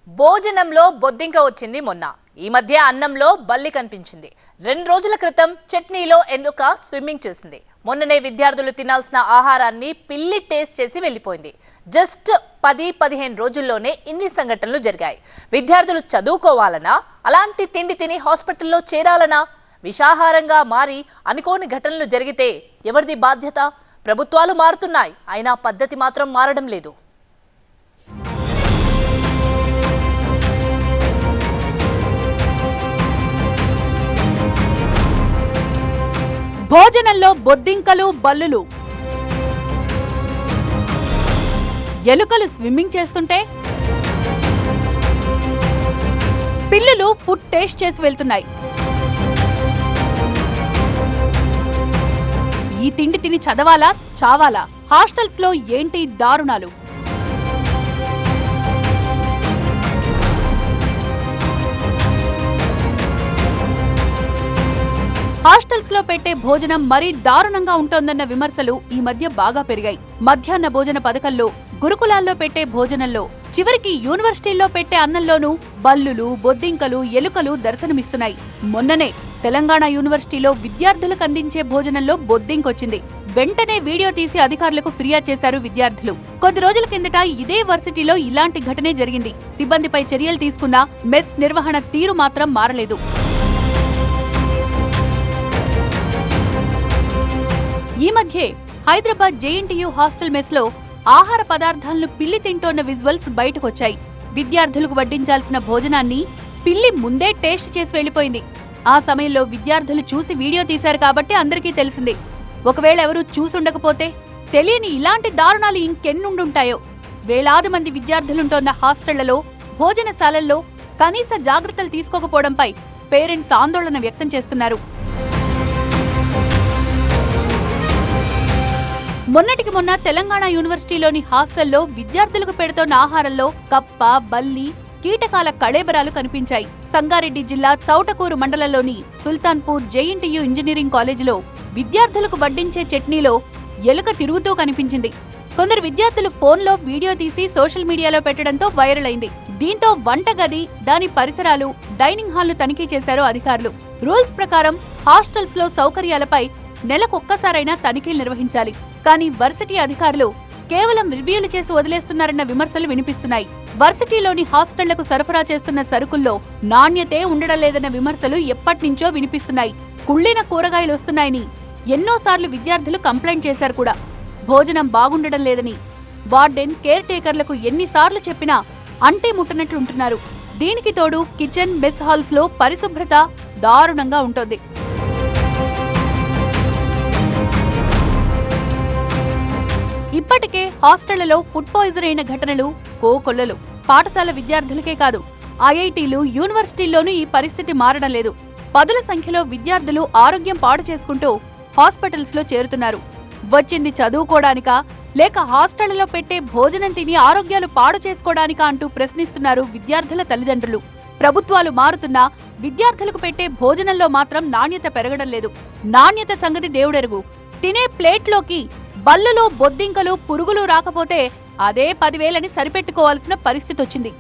భోజనంలో బొద్దింక వచ్చింది మొన్న. ఈ మధ్య అన్నంలో బల్లి కనిపించింది. 2 రోజుల క్రితం చట్నీలో ఎలుక స్విమ్మింగ్ చేసింది. మొన్ననే విద్యార్థులు తినాల్సిన ఆహారాన్ని పిల్లి టేస్ట్ చేసి వెళ్ళిపోయింది. జస్ట్ 10-15 రోజుల్లోనే ఇన్ని సంఘటనలు జరిగాయి. విద్యార్థులు చదువుకోవాలనా, అలాంటి తిండి తిని హాస్పిటల్లో చేరాలనా? విషాహారంగా మారి అనుకోని ఘటనలు జరిగితే ఎవరిది బాధ్యత? ప్రభుత్వాలు మారుతున్నాయి, అయినా పద్ధతి మాత్రం మారడం లేదు. భోజనంలో బొద్దింకలు, బల్లులు, ఎలుకలు స్విమ్మింగ్ చేస్తుంటే పిల్లులు ఫుడ్ టేస్ట్ చేసి వెళ్తున్నాయి. ఈ తిండి తిని చదవాలా, చావాలా? హాస్టల్స్ లో ఏంటి దారుణాలు? హాస్టల్స్ లో పెట్టే భోజనం మరీ దారుణంగా ఉంటోందన్న విమర్శలు ఈ మధ్య బాగా పెరిగాయి. మధ్యాహ్న భోజన పథకంలో, గురుకులాల్లో పెట్టే భోజనంలో, చివరికి యూనివర్సిటీల్లో పెట్టే అన్నంలోనూ బల్లులు, బొద్దింకలు, ఎలుకలు దర్శనమిస్తున్నాయి. మొన్ననే తెలంగాణ యూనివర్సిటీలో విద్యార్థులకు అందించే భోజనంలో బొద్దింకొచ్చింది. వెంటనే వీడియో తీసి అధికారులకు ఫిర్యాదు చేశారు విద్యార్థులు. కొద్ది రోజుల కిందట ఇదే వర్సిటీలో ఇలాంటి ఘటనే జరిగింది. సిబ్బందిపై చర్యలు తీసుకున్నా మెస్ నిర్వహణ తీరు మాత్రం మారలేదు. ఈ మధ్యే హైదరాబాద్ జేఎన్టీయూ హాస్టల్ మెస్ లో ఆహార పదార్థాలను పిల్లి తింటోన్న విజువల్స్ బయటకొచ్చాయి. విద్యార్థులకు వడ్డించాల్సిన భోజనాన్ని పిల్లి ముందే టేస్ట్ చేసి వెళ్లిపోయింది. ఆ సమయంలో విద్యార్థులు చూసి వీడియో తీశారు కాబట్టి అందరికీ తెలిసింది. ఒకవేళ ఎవరూ చూసుండకపోతే తెలియని ఇలాంటి దారుణాలు ఇంకెన్నుండుంటాయో. వేలాది మంది విద్యార్థులుంటోన్న హాస్టళ్లలో, భోజనశాలల్లో కనీస జాగ్రత్తలు తీసుకోకపోవడంపై పేరెంట్స్ ఆందోళన వ్యక్తం చేస్తున్నారు. మొన్నటికి మొన్న తెలంగాణ యూనివర్సిటీలోని హాస్టల్లో విద్యార్థులకు పెడుతోన్న ఆహారంలో కప్ప, బల్లి, కీటకాల కళేబరాలు కనిపించాయి. సంగారెడ్డి జిల్లా చౌటకూరు మండలంలోని సుల్తాన్పూర్ జేఎన్టీయూ ఇంజనీరింగ్ కాలేజీలో విద్యార్థులకు వడ్డించే చట్నీలో ఎలుక తిరుగుతూ కనిపించింది. కొందరు విద్యార్థులు ఫోన్లో వీడియో తీసి సోషల్ మీడియాలో పెట్టడంతో వైరల్ అయింది. దీంతో వంటగది, దాని పరిసరాలు, డైనింగ్ హాల్ను తనిఖీ చేశారు అధికారులు. రూల్స్ ప్రకారం హాస్టల్స్ లో సౌకర్యాలపై నెలకొక్కసారైనా తనిఖీలు నిర్వహించాలి. కానీ వర్సిటీ అధికారులు కేవలం రివ్యూలు చేసి వదిలేస్తున్నారన్న విమర్శలు వినిపిస్తున్నాయి. వర్సిటీలోని హాస్టళ్లకు సరఫరా చేస్తున్న సరుకుల్లో నాణ్యతే ఉండడం లేదన్న విమర్శలు ఎప్పటినుంచో వినిపిస్తున్నాయి. కుళ్ళిన కూరగాయలు వస్తున్నాయని ఎన్నోసార్లు విద్యార్థులు కంప్లైంట్ చేశారు కూడా. భోజనం బాగుండడం లేదని వార్డెన్, కేర్ టేకర్లకు ఎన్నిసార్లు చెప్పినా అంటే ముట్టనట్లుంటున్నారు. దీనికి తోడు కిచెన్, మెస్ హాల్స్ లో పరిశుభ్రత దారుణంగా ఉంటోంది. ఇప్పటికే హాస్టళ్లలో ఫుడ్ పాయిజన్ అయిన ఘటనలు కోకొల్లలు. పాఠశాల విద్యార్థులకే కాదు, ఐఐటీలు, యూనివర్సిటీల్లోనూ ఈ పరిస్థితి మారడం లేదు. పదుల సంఖ్యలో విద్యార్థులు ఆరోగ్యం పాడు చేసుకుంటూ హాస్పిటల్స్ లో చేరుతున్నారు. వచ్చింది చదువుకోవడానికా, లేక హాస్టళ్లలో పెట్టే భోజనం తిని ఆరోగ్యాలు పాడు చేసుకోవడానికా అంటూ ప్రశ్నిస్తున్నారు విద్యార్థుల తల్లిదండ్రులు. ప్రభుత్వాలు మారుతున్నా విద్యార్థులకు పెట్టే భోజనంలో మాత్రం నాణ్యత పెరగడం లేదు. నాణ్యత సంగతి దేవుడెరుగు. తినే ప్లేట్లోకి బల్లులు, బొద్దింకలు, పురుగులు రాకపోతే అదే 10,000 సరిపెట్టుకోవాల్సిన పరిస్థితి వచ్చింది.